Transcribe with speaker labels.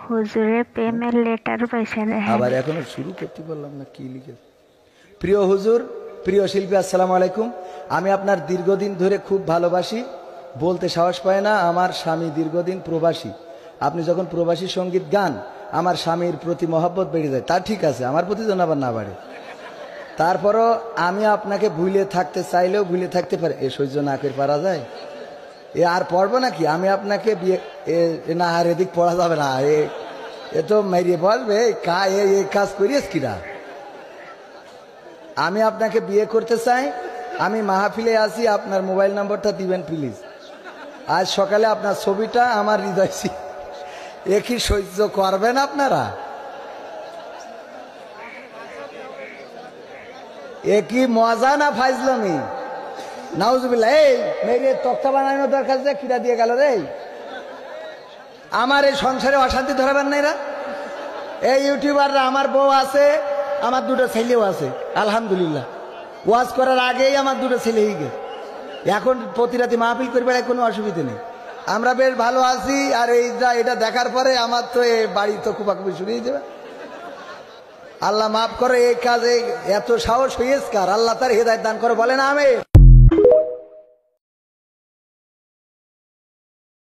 Speaker 1: হুজুরে প্রেমের লেটার পয়সা দেয়।
Speaker 2: আবার এখনো শুরু করতে পারলাম না, কি লিখে। প্রিয় হুজুর, প্রিয় শিল্পী, আসসালামু আলাইকুম। আমি আপনার দীর্ঘদিন ধরে খুব ভালোবাসি, বলতে সাহস পায় না। আমার স্বামী দীর্ঘদিন প্রবাসী। আপনি যখন প্রবাসী সঙ্গীত গান, আমার স্বামীর প্রতি মহব্বত বেড়ে যায়। তা ঠিক আছে, আমার প্রতি যেন আবার না বাড়ে। তারপরও আমি আপনাকে ভুলে থাকতে চাইলেও ভুলে থাকতে পারি। এ সহ্য না করে পারা যায়? এ আর পড়বো নাকি? আমি আপনাকে বিয়ে না, আর এদিক পড়া যাবে না। এ তো মেরিয়ে বলবে এই কাজ করিস কিনা। আমি আপনাকে বিয়ে করতে চাই। আমি মাহফিলে আছি, আপনার মোবাইল নম্বরটা দিবেন প্লিজ। আজ সকালে আপনার ছবিটা আমার হৃদয়, এ কি সহ্য করবেন আপনারা? এ কি মজা না ফাইজলামি? নাউজুবিল্লাহ। এই মেরে তক্তা বানানোর দরকার যে কিরা দিয়ে গেল রে। আমার এই সংসারে অশান্তি ধরাবেন না এরা। এই ইউটিউবাররা, আমার বউ আছে, আমার দুটো ছেলেও আছে আলহামদুলিল্লাহ। ওয়াজ করার আগেই আমার দুটো ছেলে হয়ে গেছে। এখন প্রতি রাতে মাহফিল করবে, কোনো অসুবিধা নেই। আমরা বেশ ভালো আছি। আর এটা দেখার পরে আমার তো বাড়ি তো কুপাকুপি শুরু হয়ে যাবে। আল্লাহ মাফ করে। এই কাজে এত সাহস হয়েছে কার? আল্লাহ তার হেদায়েত দান করে, বলেন আমিন।